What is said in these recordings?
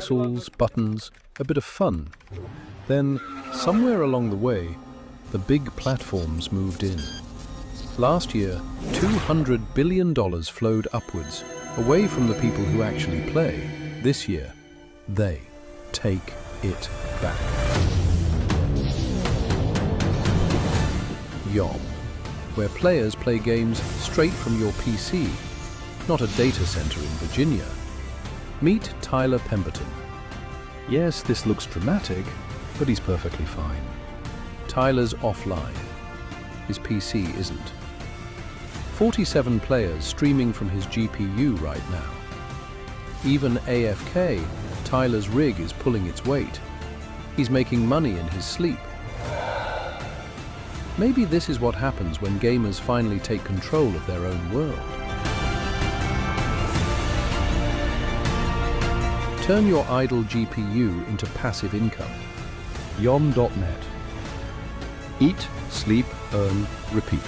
pixels, buttons, a bit of fun. Then, somewhere along the way, the big platforms moved in. Last year, $200 billion flowed upwards, away from the people who actually play. This year, they take it back. YOM, where players play games straight from your PC, not a data center in Virginia. Meet Tyler Pemberton. Yes, this looks dramatic, but he's perfectly fine. Tyler's offline. His PC isn't. 47 players streaming from his GPU right now. Even AFK, Tyler's rig is pulling its weight. He's making money in his sleep. Maybe this is what happens when gamers finally take control of their own world. Turn your idle GPU into passive income. YOM.net. Eat, sleep, earn, repeat.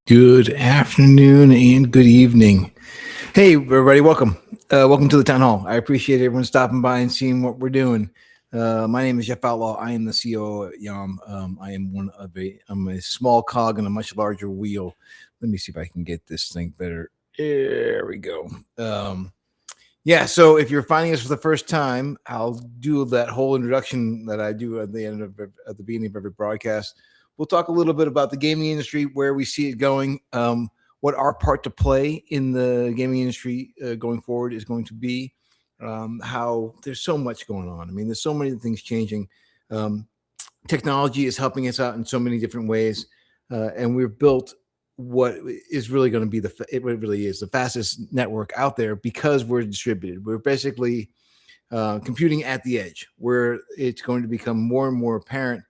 Good afternoon and good evening. Hey, everybody, welcome. Welcome to the town hall. I appreciate everyone stopping by and seeing what we're doing. My name is Jeff Outlaw. I am the CEO at YOM. I'm a small cog in a much larger wheel. Let me see if I can get this thing better. There we go. So if you're finding us for the first time, I'll do that whole introduction that I do at the beginning of every broadcast. We'll talk a little bit about the gaming industry, where we see it going, what our part to play in the gaming industry going forward is going to be, how there's so much going on. I mean, there's so many things changing. Technology is helping us out in so many different ways, and we've built what is really going to be it really is the fastest network out there because we're distributed. We're basically computing at the edge, where it's going to become more and more apparent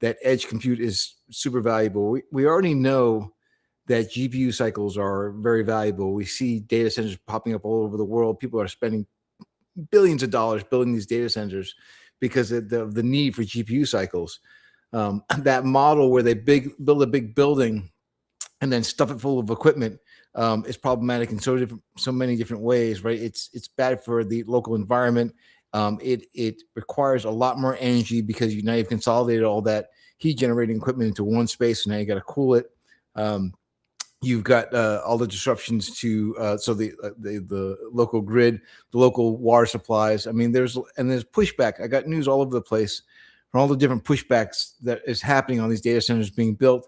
that edge compute is super valuable. We already know that GPU cycles are very valuable. We see data centers popping up all over the world. People are spending billions of dollars building these data centers because of the need for GPU cycles. That model where they build a big building and then stuff it full of equipment is problematic in so many different ways, right? It's bad for the local environment. It requires a lot more energy because now you've consolidated all that heat generating equipment into one space, and now you got to cool it. You've got all the disruptions to the local grid, the local water supplies. I mean, there's pushback. I got news all over the place from all the different pushbacks that is happening on these data centers being built.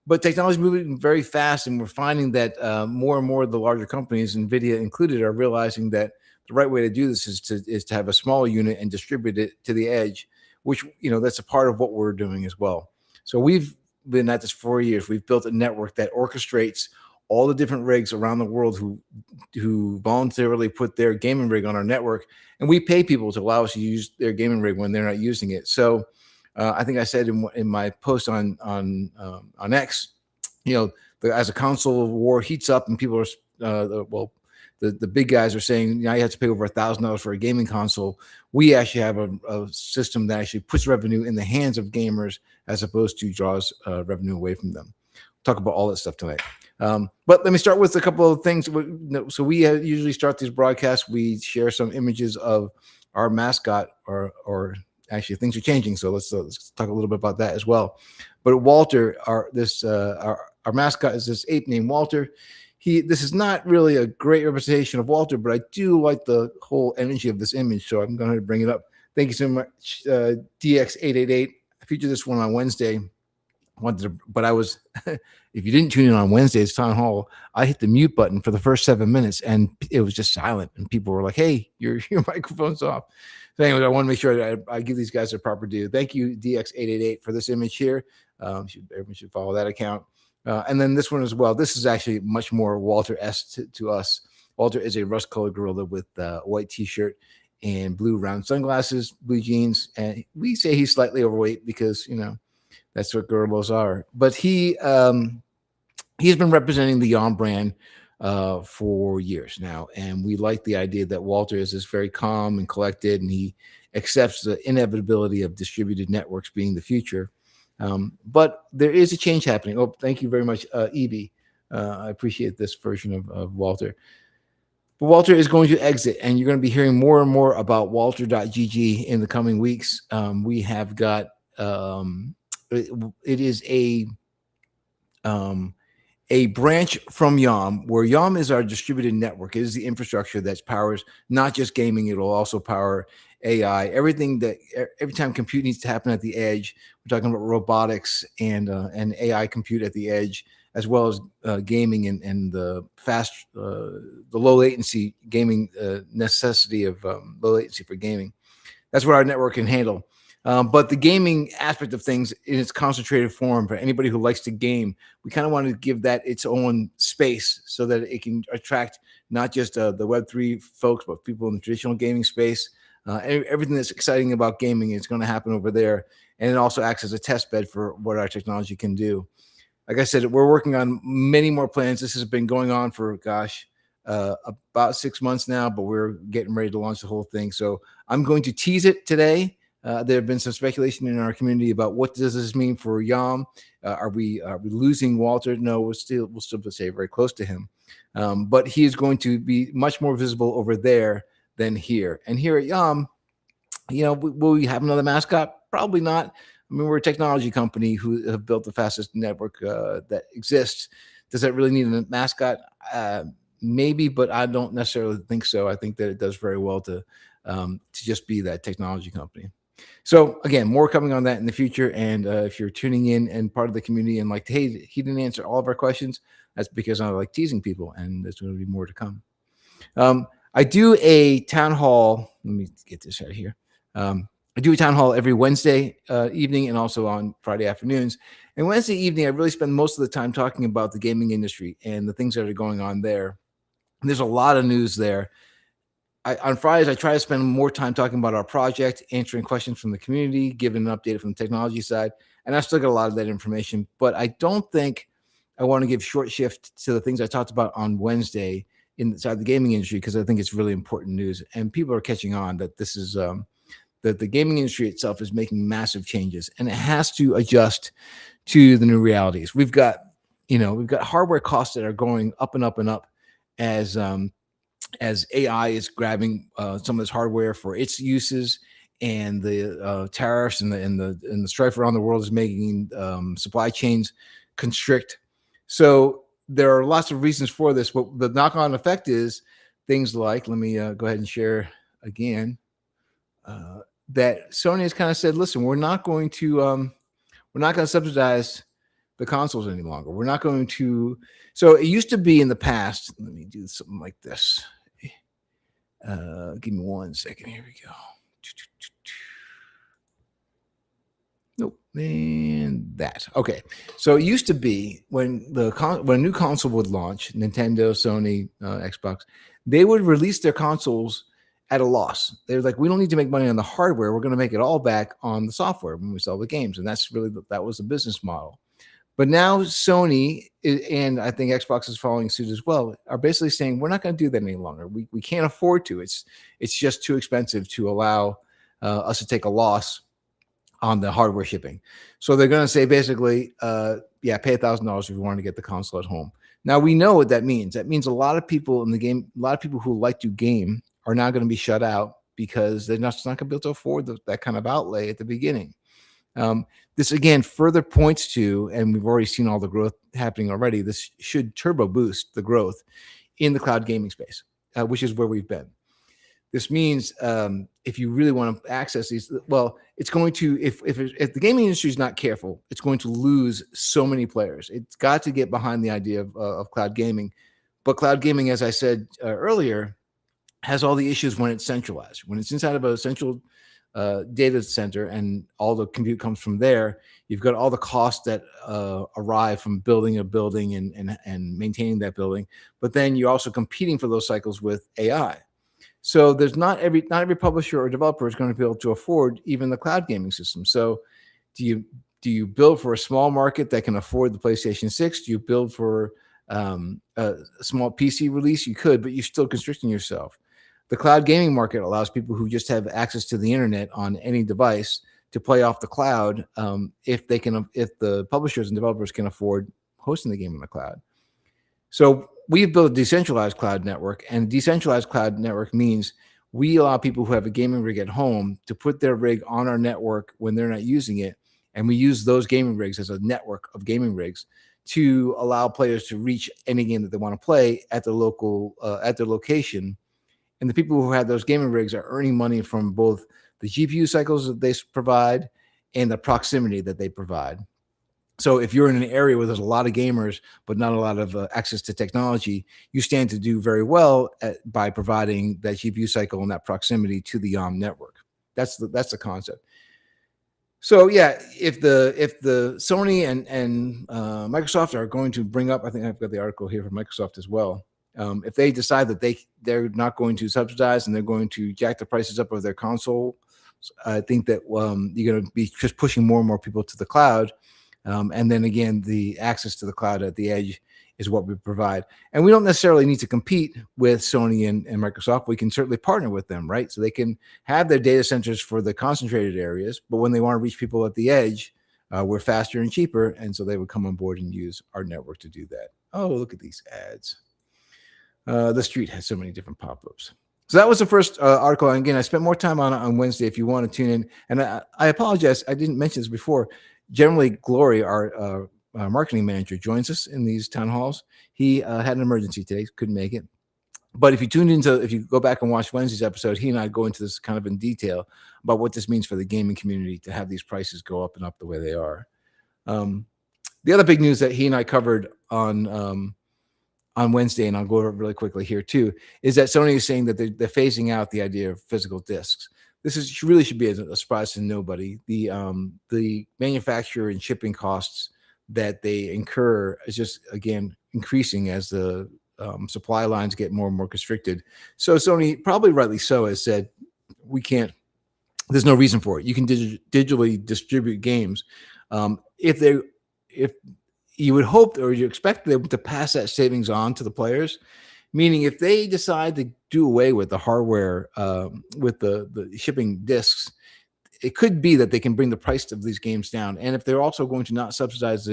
But technology is moving very fast, and we're finding that more and more of the larger companies, NVIDIA included, are realizing that the right way to do this is to have a small unit and distribute it to the edge, which, that's a part of what we're doing as well. So we've been at this for 4 years. We've built a network that orchestrates all the different rigs around the world who voluntarily put their gaming rig on our network, and we pay people to allow us to use their gaming rig when they're not using it. So I think I said in my post on X, as a console war heats up and people are the big guys are saying now you have to pay over $1,000 for a gaming console. We actually have a system that actually puts revenue in the hands of gamers as opposed to draws revenue away from them. Talk about all that stuff tonight. But let me start with a couple of things. So we usually start these broadcasts. We share some images of our mascot, or actually things are changing. So let's talk a little bit about that as well. But Walter, our mascot is this ape named Walter. This is not really a great representation of Walter, but I do like the whole energy of this image, so I'm going to bring it up. Thank you so much, DX888. I featured this one on Wednesday. But I was, if you didn't tune in on Wednesday's town hall, I hit the mute button for the first 7 minutes, and it was just silent. And people were like, "Hey, your microphone's off." So anyways, I want to make sure that I give these guys their proper due. Thank you, DX888, for this image here. Everyone should follow that account. And then this one as well. This is actually much more Walter-esque to us. Walter is a rust-colored gorilla with a white T-shirt and blue round sunglasses, blue jeans, and we say he's slightly overweight because that's what gorillas are. But he's been representing the YOM brand for years now, and we like the idea that Walter is this very calm and collected, and he accepts the inevitability of distributed networks being the future. But there is a change happening. Oh, thank you very much, EB. I appreciate this version of Walter. But Walter is going to exit, and you're going to be hearing more and more about Walter.gg in the coming weeks. We have got it is a branch from YOM, where YOM is our distributed network. It is the infrastructure that powers not just gaming, it will also power AI. Every time compute needs to happen at the edge, we're talking about robotics and AI compute at the edge, as well as gaming and the low latency gaming necessity of low latency for gaming. That's what our network can handle. But the gaming aspect of things in its concentrated form, for anybody who likes to game, we kind of want to give that its own space so that it can attract not just the Web3 folks, but people in the traditional gaming space. Everything that's exciting about gaming is going to happen over there. And it also acts as a test bed for what our technology can do. Like I said, we're working on many more plans. This has been going on for, about 6 months now, but we're getting ready to launch the whole thing. So I'm going to tease it today. There have been some speculation in our community about what does this mean for YOM. Are we losing Walter? No, we'll still stay very close to him. But he is going to be much more visible over there than here. And here at YOM, will we have another mascot? Probably not. I mean, we're a technology company who have built the fastest network that exists. Does that really need a mascot? Maybe, but I don't necessarily think so. I think that it does very well to just be that technology company. So again, more coming on that in the future. And if you're tuning in and part of the community and like, hey, he didn't answer all of our questions, that's because I like teasing people, and there's going to be more to come. I do a town hall. Let me get this out of here. I do a town hall every Wednesday evening and also on Friday afternoons. And Wednesday evening, I really spend most of the time talking about the gaming industry and the things that are going on there. And there's a lot of news there. On Fridays, I try to spend more time talking about our project, answering questions from the community, giving an update from the technology side. And I still get a lot of that information, but I don't think I want to give short shift to the things I talked about on Wednesday inside the gaming industry, because I think it's really important news. And people are catching on that this is that the gaming industry itself is making massive changes, and it has to adjust to the new realities. We've got hardware costs that are going up and up and up as AI is grabbing some of this hardware for its uses, and the tariffs and the strife around the world is making supply chains constrict. So there are lots of reasons for this. But the knock-on effect is things like, let me go ahead and share again, that Sony has kind of said, listen, we're not going to subsidize the consoles any longer. We're not going to. So it used to be in the past. Let me do something like this. Give me 1 second. Here we go. Nope. And that. Okay. So it used to be when a new console would launch, Nintendo, Sony, Xbox, they would release their consoles at a loss. They're like, we don't need to make money on the hardware. We're going to make it all back on the software when we sell the games. And that was the business model. But now Sony, and I think Xbox is following suit as well, are basically saying, we're not going to do that any longer. We can't afford to. It's just too expensive to allow us to take a loss on the hardware shipping. So they're going to say basically, pay $1,000 if you want to get the console at home. Now we know what that means. That means a lot of people in the game, a lot of people who like to game are now going to be shut out because they're not going to be able to afford that kind of outlay at the beginning. This again further points to, and we've already seen all the growth happening already, this should turbo boost the growth in the cloud gaming space, which is where we've been. This means if you really want to access these, well, it's going to, if the gaming industry is not careful, it's going to lose so many players. It's got to get behind the idea of cloud gaming. But cloud gaming, as I said earlier, has all the issues when it's centralized. When it's inside of a central data center and all the compute comes from there, you've got all the costs that arrive from building a building and maintaining that building. But then you're also competing for those cycles with AI. So there's not every publisher or developer is going to be able to afford even the cloud gaming system. So do you build for a small market that can afford the PlayStation 6? Do you build for a small PC release? You could, but you're still constricting yourself. The cloud gaming market allows people who just have access to the internet on any device to play off the cloud if the publishers and developers can afford hosting the game in the cloud. So we've built a decentralized cloud network, and decentralized cloud network means we allow people who have a gaming rig at home to put their rig on our network when they're not using it, and we use those gaming rigs as a network of gaming rigs to allow players to reach any game that they want to play at their location. And the people who have those gaming rigs are earning money from both the GPU cycles that they provide and the proximity that they provide. So if you're in an area where there's a lot of gamers, but not a lot of access to technology, you stand to do very well by providing that GPU cycle and that proximity to the YOM network. That's the concept. So yeah, if the Sony and Microsoft are going to bring up, I think I've got the article here from Microsoft as well. If they decide that they're not going to subsidize and they're going to jack the prices up of their console, I think that you're going to be just pushing more and more people to the cloud. And then again, the access to the cloud at the edge is what we provide. And we don't necessarily need to compete with Sony and Microsoft. We can certainly partner with them, right? So they can have their data centers for the concentrated areas, but when they want to reach people at the edge, we're faster and cheaper. And so they would come on board and use our network to do that. Oh, look at these ads. The street has so many different pop-ups. So that was the first article. And again, I spent more time on Wednesday if you want to tune in. And I apologize, I didn't mention this before. Generally, Glory, our marketing manager, joins us in these town halls. He had an emergency today, couldn't make it. But if you go back and watch Wednesday's episode, he and I go into this kind of in detail about what this means for the gaming community to have these prices go up and up the way they are. The other big news that he and I covered on Wednesday, and I'll go over it really quickly here too, is that Sony is saying that they're phasing out the idea of physical discs. This really should be a surprise to nobody. The manufacturer and shipping costs that they incur is just, again, increasing as the supply lines get more and more constricted. So Sony, probably rightly so, has said, we can't, there's no reason for it. You can digitally distribute games. If you would hope or you expect them to pass that savings on to the players, meaning if they decide to do away with the hardware, with the shipping discs, it could be that they can bring the price of these games down. And if they're also going to not subsidize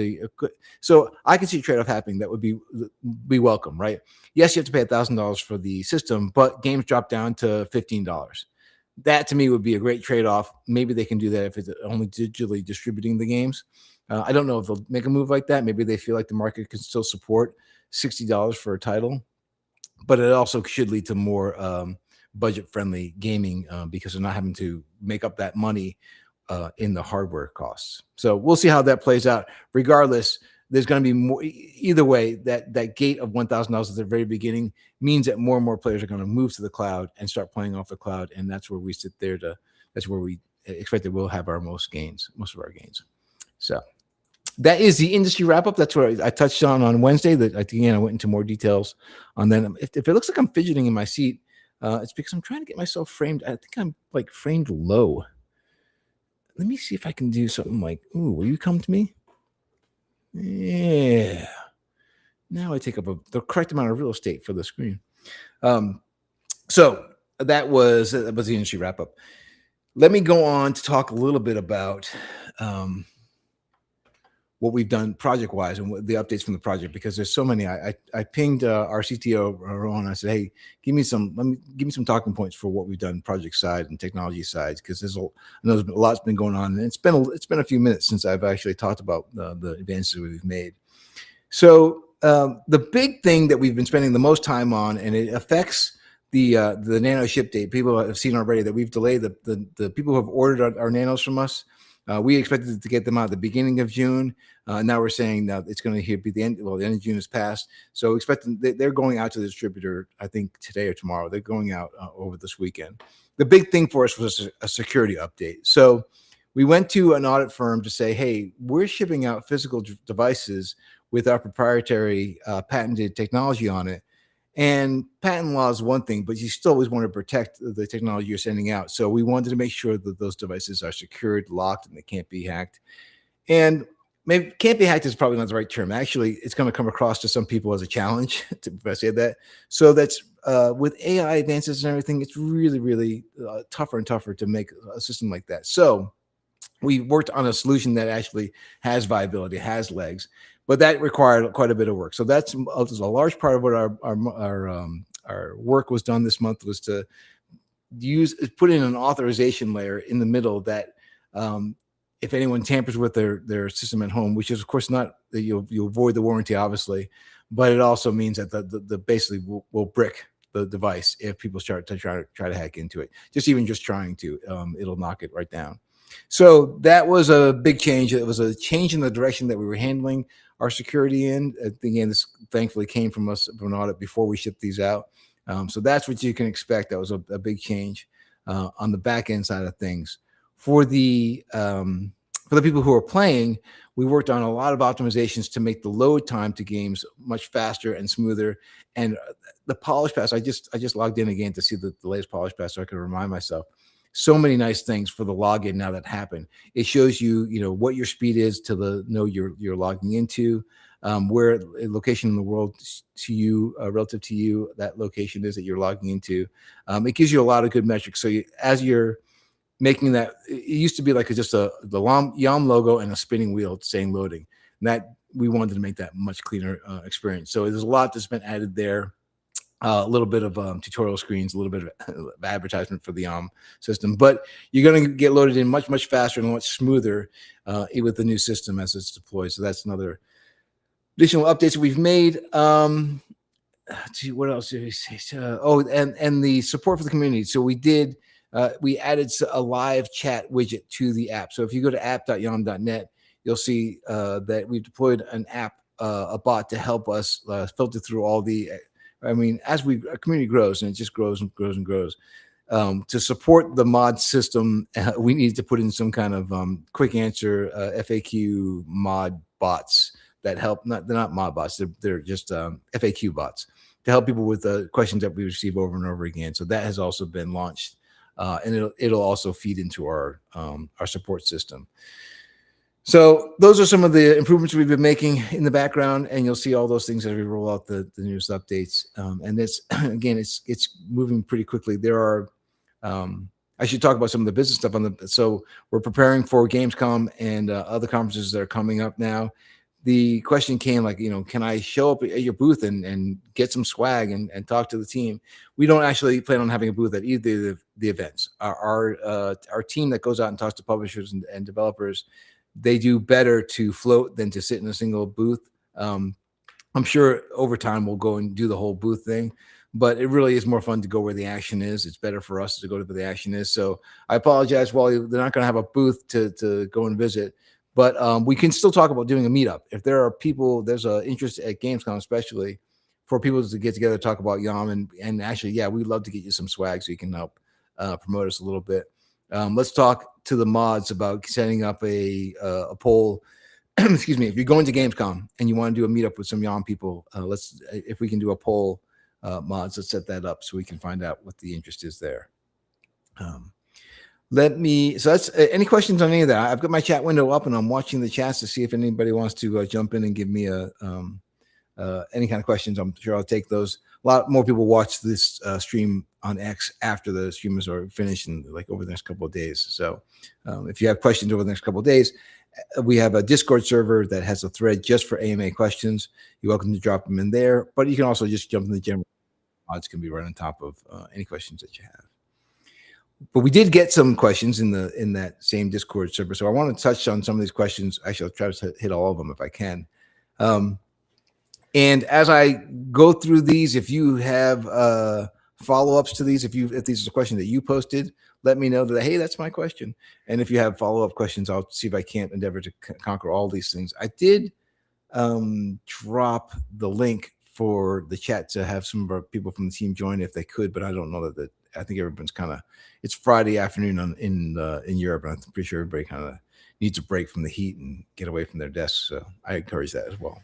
so I can see a trade-off happening that would be welcome, right? Yes, you have to pay $1,000 for the system, but games drop down to $15. That to me would be a great trade-off. Maybe they can do that if it's only digitally distributing the games. I don't know if they'll make a move like that. Maybe they feel like the market can still support $60 for a title, but it also should lead to more budget-friendly gaming because they're not having to make up that money in the hardware costs. So we'll see how that plays out. Regardless, there's going to be more. Either way, that gate of $1,000 at the very beginning means that more and more players are going to move to the cloud and start playing off the cloud, and that's where we sit there that's where we expect that we'll have our most of our gains. So that is the industry wrap-up. That's what I touched on Wednesday. That again, I went into more details on that. If it looks like I'm fidgeting in my seat, it's because I'm trying to get myself framed. I think I'm like framed low. Let me see if I can do something like, ooh, will you come to me? Yeah. Now I take up the correct amount of real estate for the screen. So that was the industry wrap-up. Let me go on to talk a little bit about what we've done project-wise and what the updates from the project, because there's so many. I pinged our CTO Ron. I said, "Hey, give me some talking points for what we've done project side and technology sides, because I know there's been a lot's been going on, and it's been a few minutes since I've actually talked about the advances we've made." So the big thing that we've been spending the most time on, and it affects the nano ship date. People have seen already that we've delayed the people who have ordered our nanos from us. We expected to get them out at the beginning of June. Now we're saying now it's going to be the end. Well, the end of June has passed, so expecting they're going out to the distributor. I think today or tomorrow. They're going out over this weekend. The big thing for us was a security update. So we went to an audit firm to say, hey, we're shipping out physical devices with our proprietary patented technology on it. And patent law is one thing, but you still always want to protect the technology you're sending out. So we wanted to make sure that those devices are secured, locked, and they can't be hacked. And maybe can't be hacked is probably not the right term. Actually, it's going to come across to some people as a challenge, if I say that. So that's with AI advances and everything, it's really, really tougher and tougher to make a system like that. So we worked on a solution that actually has viability, has legs, but that required quite a bit of work. So that's a large part of what our work was done this month, was to put in an authorization layer in the middle that if anyone tampers with their system at home, which is of course not, you'll avoid the warranty obviously, but it also means that the basically will brick the device if people start to try to hack into it. Just trying to, it'll knock it right down. So that was a big change. It was a change in the direction that we were handling our security in. Again, this thankfully came from us from an audit before we shipped these out. So that's what you can expect. That was a big change on the back end side of things. For the people who are playing, we worked on a lot of optimizations to make the load time to games much faster and smoother. And the polish pass, I just logged in again to see the latest polish pass so I can remind myself. So many nice things for the login now that happen. It shows you, what your speed is to the node you're logging into, where a location in the world to you, relative to you, that location is that you're logging into. It gives you a lot of good metrics. So as you're making that, it used to be like just the YOM logo and a spinning wheel saying loading. And that we wanted to make that much cleaner experience. So there's a lot that's been added there. A little bit of tutorial screens, a little bit of advertisement for the YOM system, but you're going to get loaded in much, much faster and much smoother with the new system as it's deployed. So that's another additional updates that we've made. Let's see, what else did we say? And the support for the community. So we added a live chat widget to the app. So if you go to app.yom.net, you'll see that we've deployed an app, a bot to help us filter through all the, as our community grows, and it just grows and grows and grows. To support the mod system, we needed to put in some kind of quick answer FAQ mod bots that help. They're not mod bots; they're just FAQ bots to help people with questions that we receive over and over again. So that has also been launched, and it'll also feed into our support system. So those are some of the improvements we've been making in the background, and you'll see all those things as we roll out the newest updates. And it's again, it's moving pretty quickly. There are, I should talk about some of the business stuff so we're preparing for Gamescom and other conferences that are coming up now. The question came like, can I show up at your booth and get some swag and talk to the team? We don't actually plan on having a booth at either of the events. Our team that goes out and talks to publishers and developers, they do better to float than to sit in a single booth. I'm sure over time we'll go and do the whole booth thing, but it really is more fun to go where the action is. It's better for us to go to where the action is. So I apologize, Wally, they're not going to have a booth to go and visit, but we can still talk about doing a meetup. If there are people, there's an interest at Gamescom, especially for people to get together, talk about YOM, and actually, yeah, we'd love to get you some swag so you can help promote us a little bit. Let's talk to the mods about setting up a poll. Excuse me. If you're going to Gamescom and you want to do a meetup with some YOM people, if we can do a poll, mods, let's set that up so we can find out what the interest is there. So that's any questions on any of that? I've got my chat window up and I'm watching the chats to see if anybody wants to jump in and give me any kind of questions. I'm sure I'll take those. A lot more people watch this stream on X after the streamers are finished and over the next couple of days. So if you have questions over the next couple of days, we have a Discord server that has a thread just for AMA questions. You're welcome to drop them in there, but you can also just jump in the general. Mods can be right on top of any questions that you have. But we did get some questions in that same Discord server. So I want to touch on some of these questions. Actually, I'll try to hit all of them if I can. And as I go through these, if you have follow-ups to these, if these are a question that you posted, let me know that, hey, that's my question. And if you have follow-up questions, I'll see if I can't endeavor to conquer all these things. I did drop the link for the chat to have some of our people from the team join if they could, but I don't know that I think everyone's it's Friday afternoon in Europe, and I'm pretty sure everybody kind of needs a break from the heat and get away from their desks. So I encourage that as well.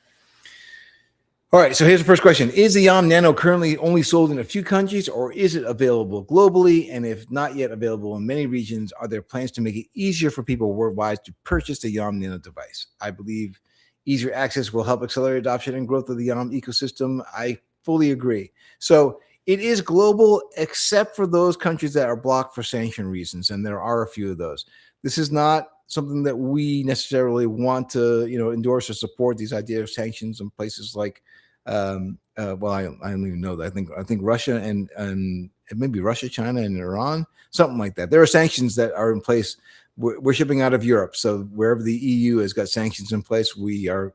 All right, so here's the first question. Is the YOM Nano currently only sold in a few countries, or is it available globally? And if not yet available in many regions, are there plans to make it easier for people worldwide to purchase the YOM Nano device? I believe easier access will help accelerate adoption and growth of the YOM ecosystem. I fully agree. So it is global, except for those countries that are blocked for sanction reasons, and there are a few of those. This is not something that we necessarily want to, endorse or support, these ideas of sanctions in places like, I don't even know that. I think Russia and maybe Russia, China, and Iran, something like that. There are sanctions that are in place. We're shipping out of Europe, so wherever the EU has got sanctions in place, we are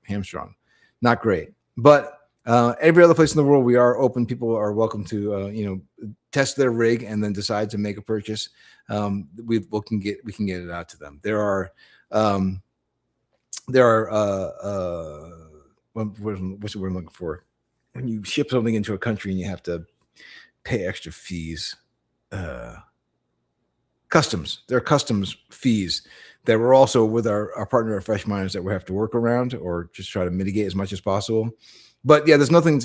hamstrung. Not great, but every other place in the world, we are open. People are welcome to test their rig and then decide to make a purchase. We can get it out to them. What's the word I'm looking for? When you ship something into a country and you have to pay extra fees, customs. There are customs fees that we're also with our partner at Fresh Miners that we have to work around or just try to mitigate as much as possible. But yeah, there's nothing.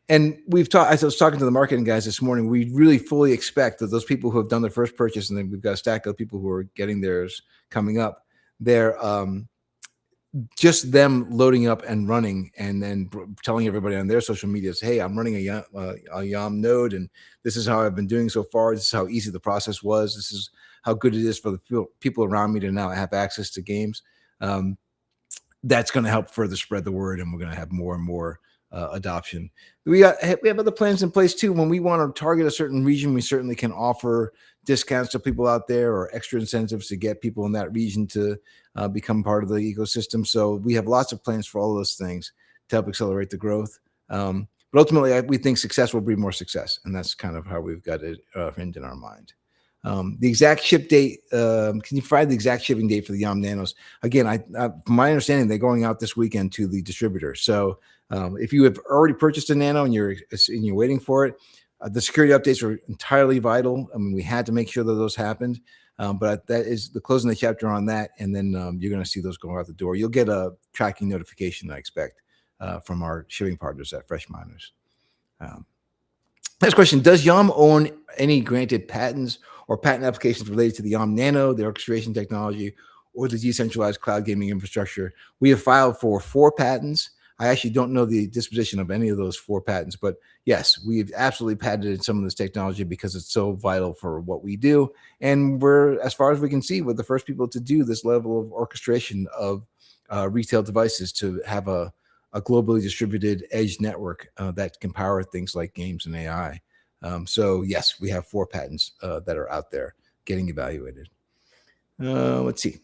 And we've talked. I was talking to the marketing guys this morning. We really fully expect that those people who have done their first purchase, and then we've got a stack of people who are getting theirs coming up. They're just them loading up and running, and then telling everybody on their social medias, "Hey, I'm running a YOM node, and this is how I've been doing so far. This is how easy the process was. This is how good it is for the people around me to now have access to games." That's going to help further spread the word, and we're going to have more and more adoption. We have other plans in place too. When we want to target a certain region, we certainly can offer discounts to people out there or extra incentives to get people in that region to become part of the ecosystem. So we have lots of plans for all those things to help accelerate the growth. But ultimately, we think success will breed more success, and that's kind of how we've got it in our mind. The exact ship date, can you provide the exact shipping date for the YOM Nanos? Again, from my understanding, they're going out this weekend to the distributor. So if you have already purchased a Nano and you're waiting for it, the security updates are entirely vital. I mean, we had to make sure that those happened, but that is the closing the chapter on that. And then you're going to see those going out the door. You'll get a tracking notification, I expect, from our shipping partners at Fresh Miners. Next question, does YOM own any granted patents or patent applications related to the YOM Nano, the orchestration technology, or the decentralized cloud gaming infrastructure? We have filed for 4 patents. I actually don't know the disposition of any of those 4 patents, but yes, we've absolutely patented some of this technology because it's so vital for what we do. And we're, as far as we can see, we're the first people to do this level of orchestration of retail devices to have a globally distributed edge network that can power things like games and AI. So yes, we have 4 patents that are out there getting evaluated. Let's see.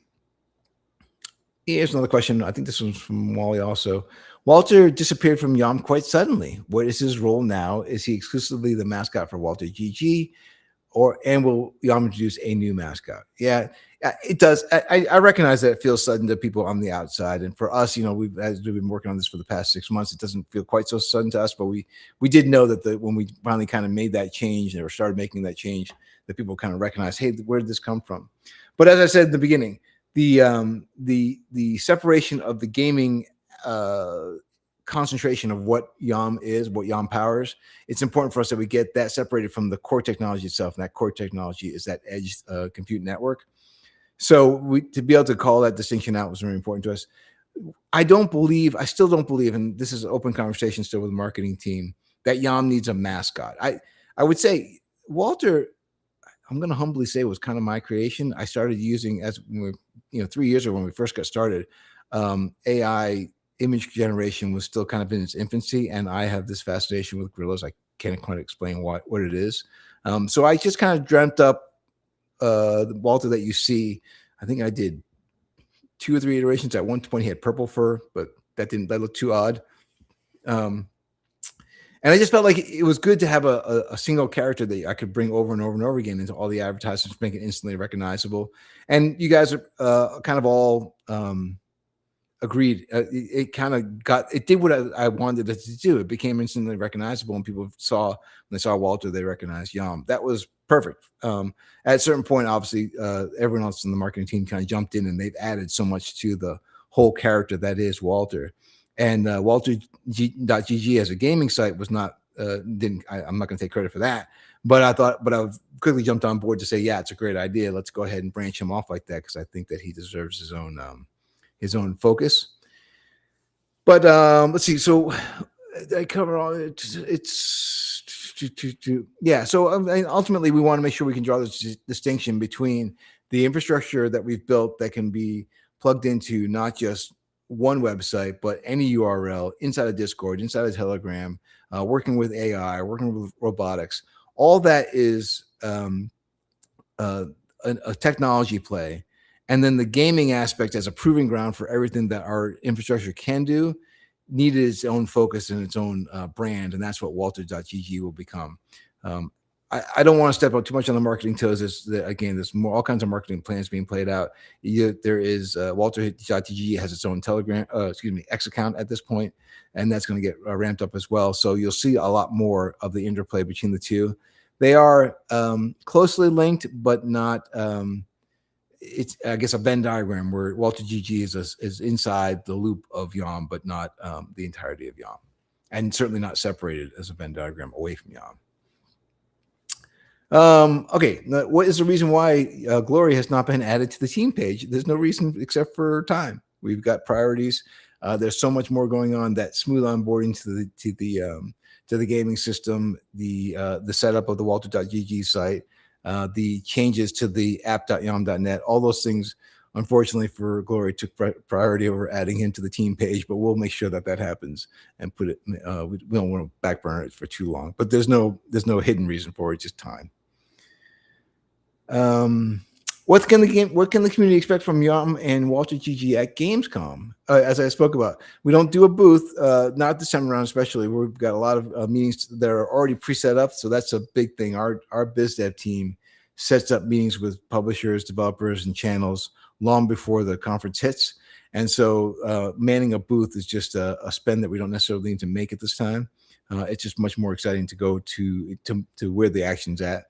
Here's another question. I think this one's from Wally also. Walter disappeared from YOM quite suddenly. What is his role now? Is he exclusively the mascot for Walter GG? And will YOM introduce a new mascot? Yeah, it does. I recognize that it feels sudden to people on the outside. And for us, we've been working on this for the past 6 months. It doesn't feel quite so sudden to us, but we did know that when we finally kind of made that change or started making that change, that people kind of recognized, hey, where did this come from? But as I said at the beginning, the separation of the gaming concentration of what YOM is, what YOM powers, it's important for us that we get that separated from the core technology itself. And that core technology is that edge compute network. So to be able to call that distinction out was very important to us. I still don't believe, and this is an open conversation still with the marketing team, that YOM needs a mascot. I would say Walter, I'm going to humbly say, was kind of my creation. I started using, 3 years ago when we first got started, AI image generation was still kind of in its infancy, and I have this fascination with gorillas. I can't quite explain what it is. So I just kind of dreamt up the Walter that you see. I think I did 2 or 3 iterations. At one point, he had purple fur, but that looked too odd. And I just felt like it was good to have a single character that I could bring over and over and over again into all the advertisements, make it instantly recognizable. And you guys are kind of all agreed. It kind of it did what I wanted it to do. It became instantly recognizable, and people when they saw Walter, they recognized YOM. That was perfect. At a certain point, obviously, everyone else in the marketing team kind of jumped in, and they've added so much to the whole character that is Walter. And Walter.gg as a gaming site was not I'm not going to take credit for that, but I quickly jumped on board to say, yeah, it's a great idea. Let's go ahead and branch him off like that, because I think that he deserves his own focus. But let's see. So I cover all yeah. So ultimately, we want to make sure we can draw this distinction between the infrastructure that we've built that can be plugged into not just one website, but any URL inside of Discord, inside of Telegram, working with AI, working with robotics. All that is a technology play. And then the gaming aspect as a proving ground for everything that our infrastructure can do needed its own focus and its own brand. And that's what Walter.gg will become. I don't want to step out too much on the marketing toes. There's all kinds of marketing plans being played out. There is Walter.gg has its own X account at this point, and that's going to get ramped up as well. So you'll see a lot more of the interplay between the two. They are closely linked, but not. It's, I guess, a Venn diagram where Walter.gg is inside the loop of YOM, but not the entirety of YOM, and certainly not separated as a Venn diagram away from YOM. Okay, now, what is the reason why Glory has not been added to the team page? There's no reason except for time. We've got priorities. There's so much more going on. That smooth onboarding to the gaming system, the setup of the Walter.gg site, the changes to the app.yom.net, all those things, unfortunately for Glory, took priority over adding him to the team page, but we'll make sure that happens and put it, we don't want to backburner it for too long, but there's no hidden reason for it, just time. What can the community expect from YOM and Walter.gg at Gamescom? As I spoke about, we don't do a booth, not this time around especially. We've got a lot of meetings that are already pre-set up, so that's a big thing. Our biz dev team sets up meetings with publishers, developers, and channels long before the conference hits. And so manning a booth is just a spend that we don't necessarily need to make at this time. It's just much more exciting to go to where the action's at.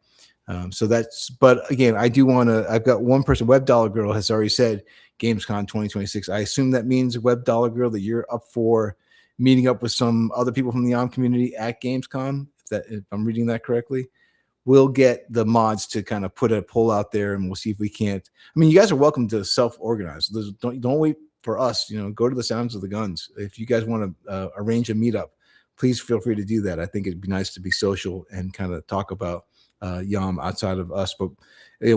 But again, I do want to, I've got one person, Web Dollar Girl has already said Gamescom 2026. I assume that means, Web Dollar Girl, that you're up for meeting up with some other people from the YOM community at Gamescom, if I'm reading that correctly. We'll get the mods to kind of put a poll out there, and we'll see if we can't. I mean, you guys are welcome to self-organize. Don't wait for us, go to the sounds of the guns. If you guys want to arrange a meetup, please feel free to do that. I think it'd be nice to be social and kind of talk about YOM outside of us, but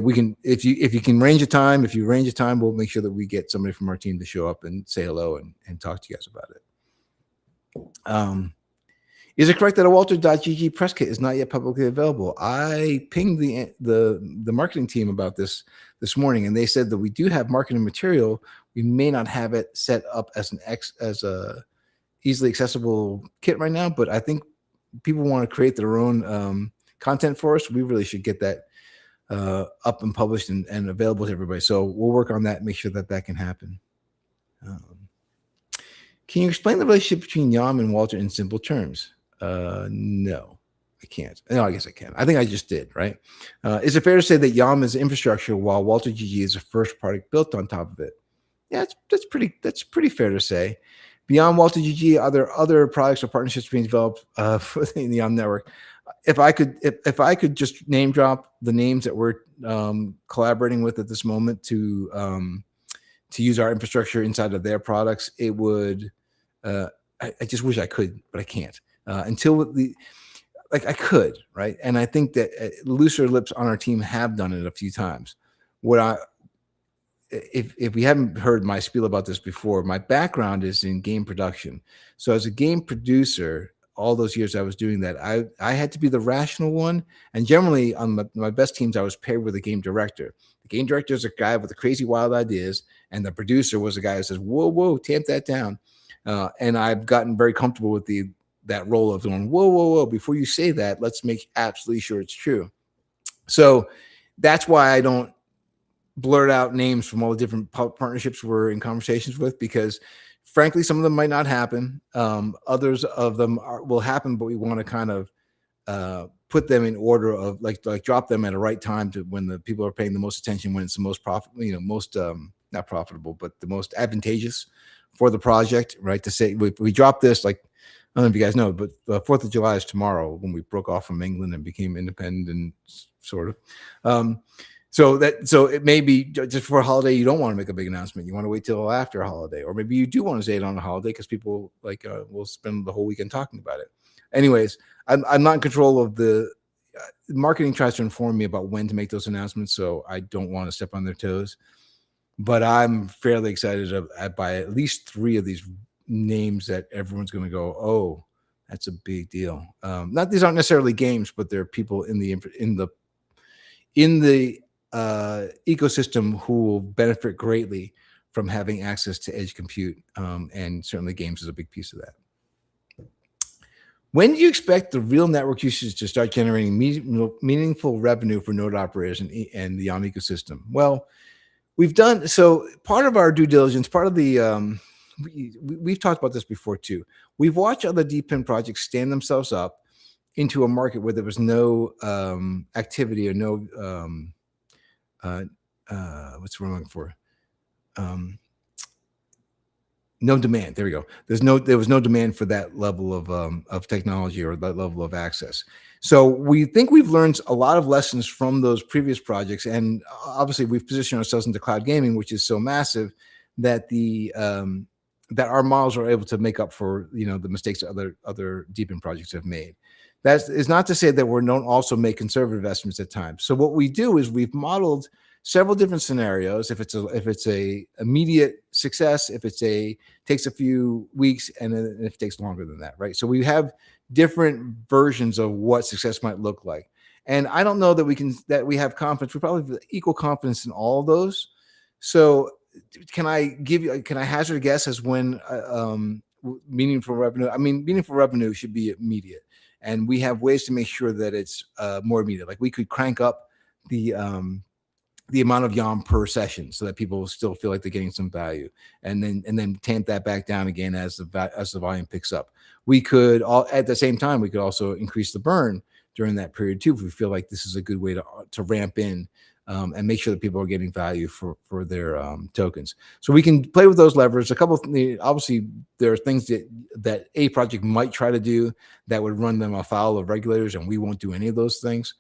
we can, if you can arrange a time, we'll make sure that we get somebody from our team to show up and say hello and talk to you guys about it. Is it correct that a Walter.gg press kit is not yet publicly available? I pinged the marketing team about this morning, and they said that we do have marketing material. We may not have it set up as a easily accessible kit right now, but I think people want to create their own content for us. We really should get that up and published and available to everybody. So we'll work on that and make sure that can happen. Can you explain the relationship between YOM and Walter in simple terms? No, I can't. No, I guess I can. I think I just did, right? Is it fair to say that YOM is infrastructure while Walter.gg is a first product built on top of it? Yeah, that's pretty fair to say. Beyond Walter.gg, are there other products or partnerships being developed for the YOM network? If I could just name drop the names that we're collaborating with at this moment to use our infrastructure inside of their products, it would. I just wish I could, but I can't. Until I could, right? And I think that looser lips on our team have done it a few times. If we haven't heard my spiel about this before, my background is in game production. So as a game producer, all those years I was doing that, I had to be the rational one. And generally on my best teams, I was paired with a game director. The game director is a guy with the crazy wild ideas, and the producer was a guy who says, whoa, tamp that down. And I've gotten very comfortable with the that role of going, whoa, whoa, whoa, before you say that, let's make absolutely sure it's true. So that's why I don't blurt out names from all the different partnerships we're in conversations with, because frankly, some of them might not happen. Others of them will happen, but we want to kind of put them in order of like drop them at a right time to when the people are paying the most attention, when it's the most profitable, most not profitable, but the most advantageous for the project, right? To say we drop this, like, I don't know if you guys know, but the 4th of July is tomorrow, when we broke off from England and became independent, and sort of. So it may be just for a holiday, you don't want to make a big announcement. You want to wait till after a holiday, or maybe you do want to say it on a holiday because people will spend the whole weekend talking about it. Anyways, I'm not in control of the marketing. Tries to inform me about when to make those announcements, so I don't want to step on their toes. But I'm fairly excited by at least 3 of these names that everyone's going to go, oh, that's a big deal. These aren't necessarily games, but they're people in the ecosystem who will benefit greatly from having access to edge compute, and certainly games is a big piece of that. When do you expect the real network usage to start generating meaningful revenue for node operators and the YOM ecosystem? Well, we've done so. Part of our due diligence, part of the we've talked about this before too. We've watched other DPIN projects stand themselves up into a market where there was no activity or no what's the word I'm looking for? No demand. There we go. There was no demand for that level of technology or that level of access. So we think we've learned a lot of lessons from those previous projects, and obviously we've positioned ourselves into cloud gaming, which is so massive that that our models are able to make up for the mistakes that other DPIN projects have made. That is not to say that we don't also make conservative estimates at times. So what we do is we've modeled several different scenarios. If it's a immediate success, if takes a few weeks, and then if it takes longer than that, right? So we have different versions of what success might look like. And I don't know that we have confidence. We probably have equal confidence in all of those. So can I hazard a guess as when meaningful revenue? I mean, meaningful revenue should be immediate. And we have ways to make sure that it's more immediate. Like we could crank up the amount of YOM per session so that people still feel like they're getting some value, and then tamp that back down again as the volume picks up. We could at the same time, we could also increase the burn during that period too, if we feel like this is a good way to ramp in and make sure that people are getting value for their tokens. So we can play with those levers. Obviously, there are things that a project might try to do that would run them afoul of regulators, and we won't do any of those things.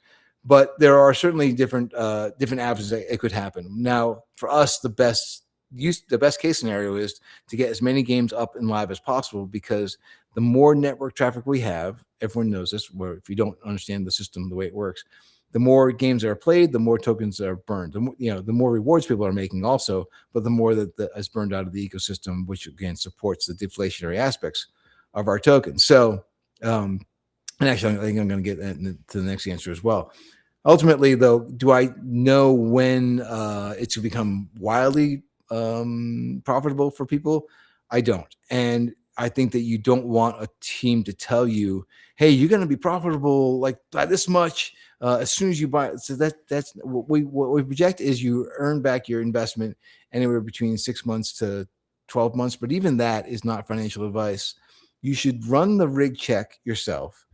But there are certainly different avenues that it could happen. Now, for us, the best case scenario is to get as many games up and live as possible, because the more network traffic we have, everyone knows this, where if you don't understand the system, the way it works, the more games that are played, the more tokens are burned. The more rewards people are making also, but the more that is burned out of the ecosystem, which again supports the deflationary aspects of our tokens. So, and actually, I think I'm going to get to the next answer as well. Ultimately, though, do I know when it should become wildly profitable for people? I don't. And I think that you don't want a team to tell you, hey, you're going to be profitable like by this much as soon as you buy. So that's what we project is you earn back your investment anywhere between 6 months to 12 months. But even that is not financial advice. You should run the rig check yourself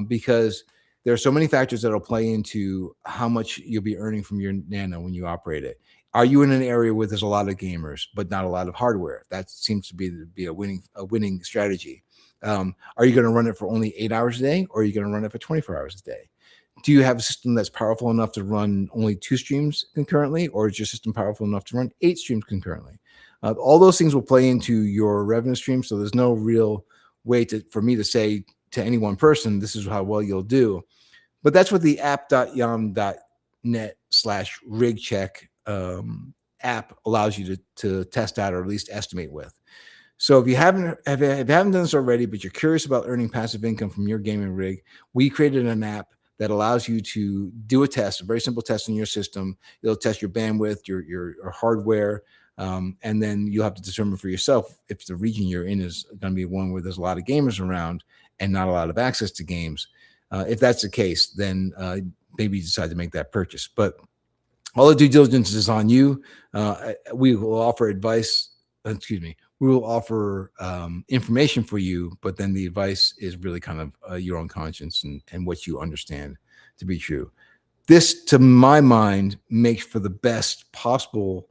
because there are so many factors that will play into how much you'll be earning from your Nano when you operate it. Are you in an area where there's a lot of gamers, but not a lot of hardware? That seems to be a winning strategy. Are you going to run it for only 8 hours a day, or are you going to run it for 24 hours a day? Do you have a system that's powerful enough to run only 2 streams concurrently, or is your system powerful enough to run 8 streams concurrently? All those things will play into your revenue stream. So there's no real way for me to say to any one person, this is how well you'll do. But that's what the app.yom.net/rigcheck app allows you to test out, or at least estimate with. So if you haven't done this already, but you're curious about earning passive income from your gaming rig, we created an app that allows you to do a very simple test in your system. It'll test your bandwidth, your hardware, And then you'll have to determine for yourself if the region you're in is going to be one where there's a lot of gamers around and not a lot of access to games. If that's the case, then maybe you decide to make that purchase. But all the due diligence is on you. We will offer advice. Excuse me. We will offer information for you, but then the advice is really kind of your own conscience and what you understand to be true. This, to my mind, makes for the best possible.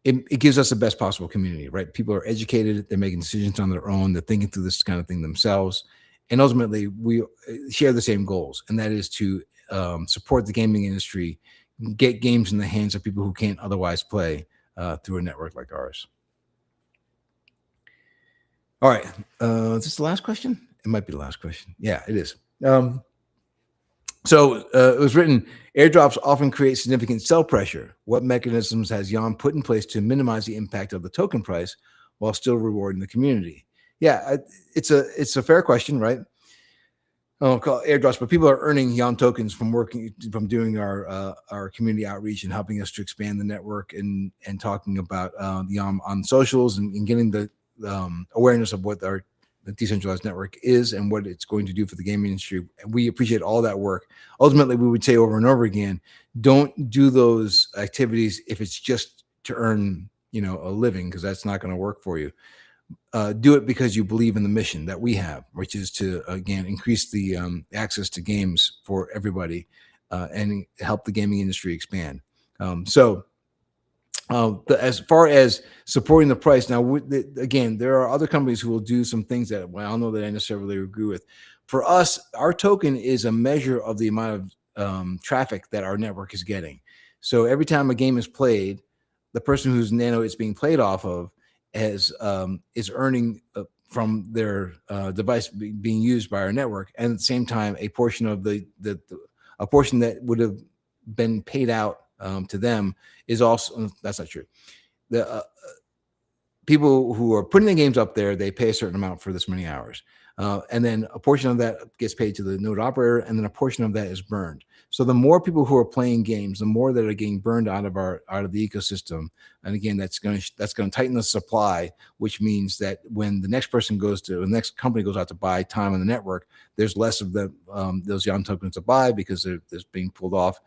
It gives us the best possible community, right? People are educated. They're making decisions on their own. They're thinking through this kind of thing themselves. And ultimately, we share the same goals, and that is to support the gaming industry, get games in the hands of people who can't otherwise play through a network like ours. All right. Is this the last question? It might be the last question. Yeah, it is. So it was written, airdrops often create significant sell pressure. What mechanisms has YOM put in place to minimize the impact of the token price while still rewarding the community? Yeah, it's a fair question, right? I don't call it airdrops, but people are earning YOM tokens from doing our community outreach and helping us to expand the network and talking about YOM on socials and getting the awareness of what our decentralized network is and what it's going to do for the gaming industry. We appreciate all that work. Ultimately, we would say over and over again, don't do those activities if it's just to earn, a living, because that's not going to work for you. Do it because you believe in the mission that we have, which is to, again, increase the access to games for everybody and help the gaming industry expand. As far as supporting the price, now, again, there are other companies who will do some things that I don't know that I necessarily agree with. For us, our token is a measure of the amount of traffic that our network is getting. So every time a game is played, the person whose nano it's being played off of is earning from their device being used by our network, and at the same time, a portion of a portion that would have been paid out to them is also, that's not true. The people who are putting the games up there, they pay a certain amount for this many hours. And then a portion of that gets paid to the node operator, and then a portion of that is burned. So the more people who are playing games, the more that are getting burned out of the ecosystem. And again, that's going to tighten the supply, which means that when the next company goes out to buy time on the network, there's less of those YOM tokens to buy because they're being pulled off,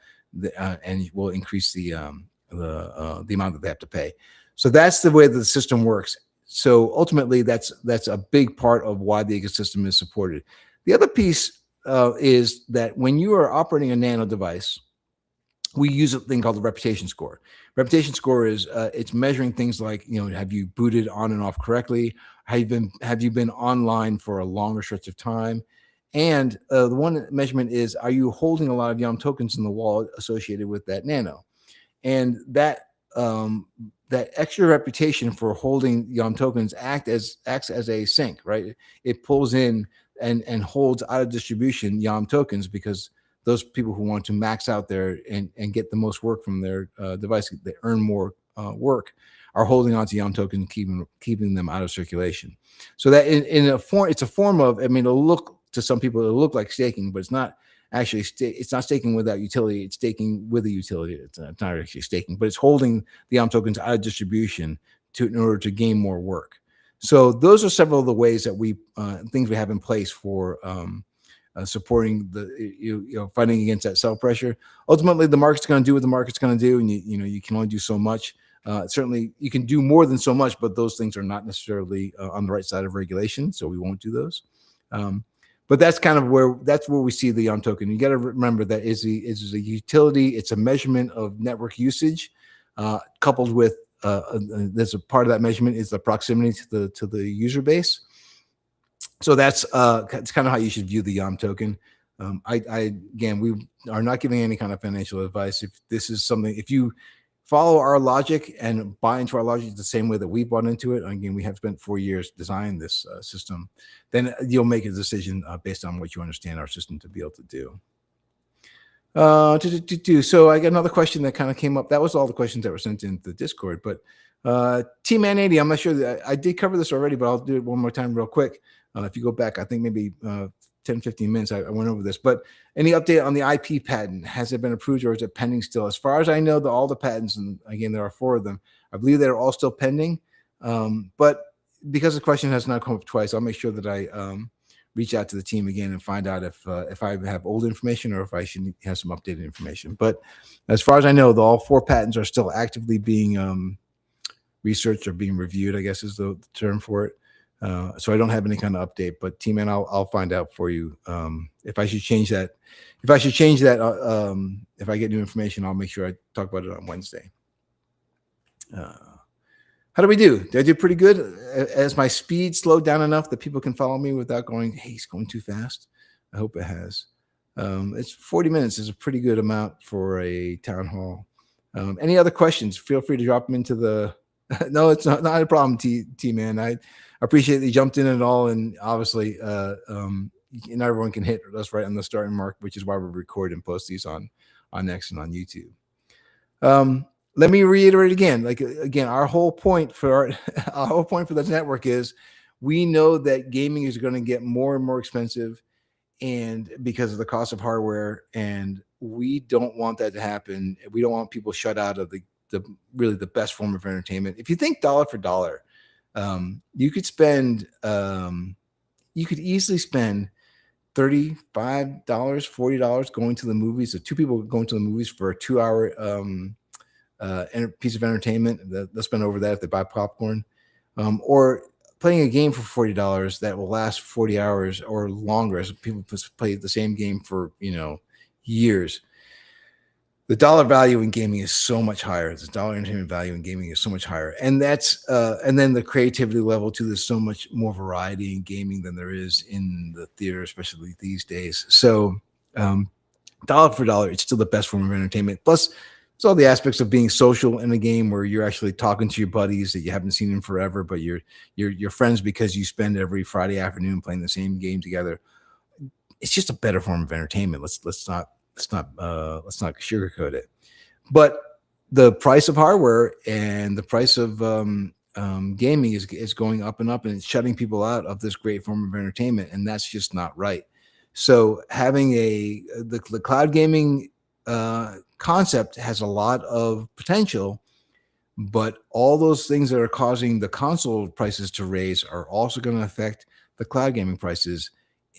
and will increase the amount that they have to pay. So that's the way that the system works. So ultimately, that's a big part of why the ecosystem is supported. The other piece is that when you are operating a nano device, we use a thing called the reputation score. Reputation score is it's measuring things like, have you booted on and off correctly? Have you been online for a longer stretch of time? And the one measurement is, are you holding a lot of YOM tokens in the wallet associated with that nano? And that extra reputation for holding YOM tokens acts as a sink, right? It pulls in and holds out of distribution YOM tokens, because those people who want to max out there and get the most work from their device, they earn more work, are holding on to YOM tokens, keeping them out of circulation. So that in a form, it's a form of, it'll look to some people, it'll look like staking, but it's not actually it's not staking without utility. It's staking with a utility. It's not actually staking, but it's holding the YOM tokens out of distribution in order to gain more work. So those are several of the ways that things we have in place for supporting the fighting against that sell pressure. Ultimately, the market's going to do what the market's going to do, and you can only do so much. Certainly, you can do more than so much, but those things are not necessarily on the right side of regulation, so we won't do those. But that's kind of where we see the YOM token. You got to remember that is a utility. It's a measurement of network usage, coupled with there's a part of that measurement is the proximity to the user base. So that's kind of how you should view the YOM token. Again, we are not giving any kind of financial advice. If this is something, if you follow our logic and buy into our logic the same way that we bought into it, again, we have spent 4 years designing this system, then you'll make a decision based on what you understand our system to be able to do. So I got another question that kind of came up. That was all the questions that were sent into the Discord. But T-Man 80, I'm not sure that I did cover this already, but I'll do it one more time real quick. If you go back, I think maybe 10, 15 minutes, I went over this. But any update on the IP patent? Has it been approved or is it pending still? As far as I know, all the patents, and again, there are 4 of them, I believe they're all still pending. But because the question has not come up twice, I'll make sure that I reach out to the team again and find out if I have old information or if I should have some updated information. But as far as I know, all 4 patents are still actively being researched or being reviewed, I guess is the term for it. So I don't have any kind of update, but T-Man, I'll find out for you if I should change that. If I should change that, if I get new information, I'll make sure I talk about it on Wednesday. How do we do? Did I do pretty good? As my speed slowed down enough that people can follow me without going, hey, he's going too fast? I hope it has. It's 40 minutes is a pretty good amount for a town hall. Any other questions? Feel free to drop them into the... No, it's not a problem, T-Man. I appreciate that you jumped in and all, and obviously not everyone can hit us right on the starting mark, which is why we record and post these on X and on YouTube. Let me reiterate again. Our whole point for our whole point for this network is we know that gaming is going to get more and more expensive, and because of the cost of hardware, and we don't want that to happen. We don't want people shut out of the really the best form of entertainment. If you think dollar for dollar, you could easily spend $35, $40 going to the movies. So 2 people going to the movies for a 2-hour piece of entertainment. They'll spend over that if they buy popcorn, or playing a game for $40 that will last 40 hours or longer, as people play the same game for years. The dollar value in gaming is so much higher. The dollar entertainment value in gaming is so much higher. And that's and then the creativity level too. There's so much more variety in gaming than there is in the theater, especially these days. So dollar for dollar, it's still the best form of entertainment. Plus, it's all the aspects of being social in a game where you're actually talking to your buddies that you haven't seen in forever, but you're friends because you spend every Friday afternoon playing the same game together. It's just a better form of entertainment. Let's not sugarcoat it. But the price of hardware and the price of gaming is going up and up, and it's shutting people out of this great form of entertainment, and that's just not right. So having the cloud gaming concept has a lot of potential, but all those things that are causing the console prices to raise are also going to affect the cloud gaming prices,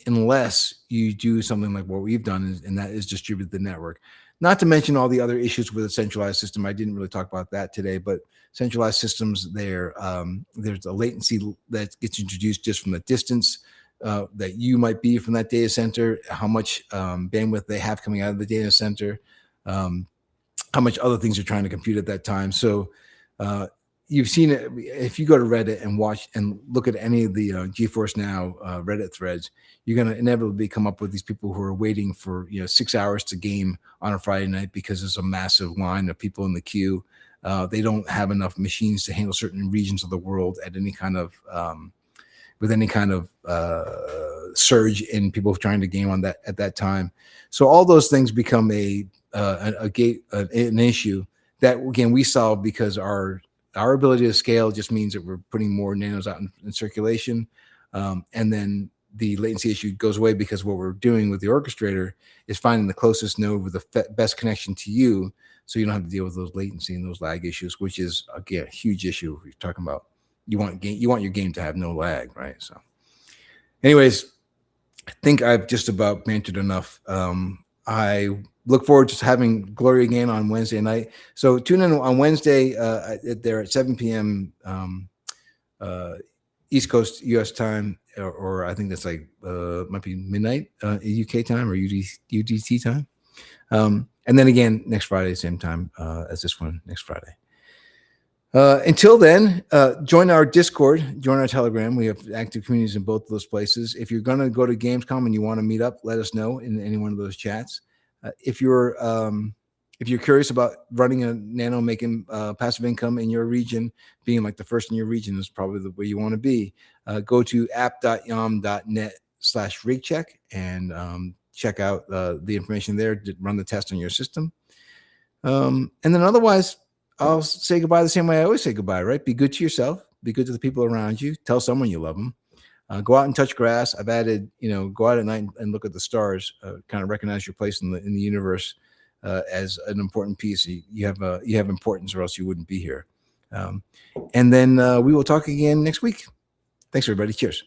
unless you do something like what we've done, and that is distribute the network. Not to mention all the other issues with a centralized system. I didn't really talk about that today, but centralized systems, there's a latency that gets introduced just from the distance that you might be from that data center, how much bandwidth they have coming out of the data center, how much other things are trying to compute at that time. So you've seen it if you go to Reddit and watch and look at any of the GeForce Now Reddit threads. You're going to inevitably come up with these people who are waiting for 6 hours to game on a Friday night because there's a massive line of people in the queue. They don't have enough machines to handle certain regions of the world at any kind of with any kind of surge in people trying to game on that at that time. So all those things become an issue that again we solve because our ability to scale just means that we're putting more nanos out in circulation, and then the latency issue goes away because what we're doing with the orchestrator is finding the closest node with the best connection to you, so you don't have to deal with those latency and those lag issues, which is again a huge issue. We're talking about you want your game to have no lag, right? So, anyways, I think I've just about bantered enough. I look forward to having Glory again on Wednesday night. So tune in on Wednesday. They're at 7 p.m. East Coast U.S. time, or I think that's might be midnight UK time or UDT time. And then again next Friday, same time as this one next Friday. Until then, join our Discord, join our Telegram. We have active communities in both of those places. If you're going to go to Gamescom and you want to meet up, let us know in any one of those chats. If you're curious about running a nano, making passive income in your region, being like the first in your region is probably the way you want to be. Go to app.yom.net/rigcheck and check out the information there to run the test on your system. And then otherwise, I'll say goodbye the same way I always say goodbye, right? Be good to yourself. Be good to the people around you. Tell someone you love them. Go out and touch grass. I've added, go out at night and look at the stars. Kind of recognize your place in the universe as an important piece. You have importance, or else you wouldn't be here. And then we will talk again next week. Thanks, everybody. Cheers.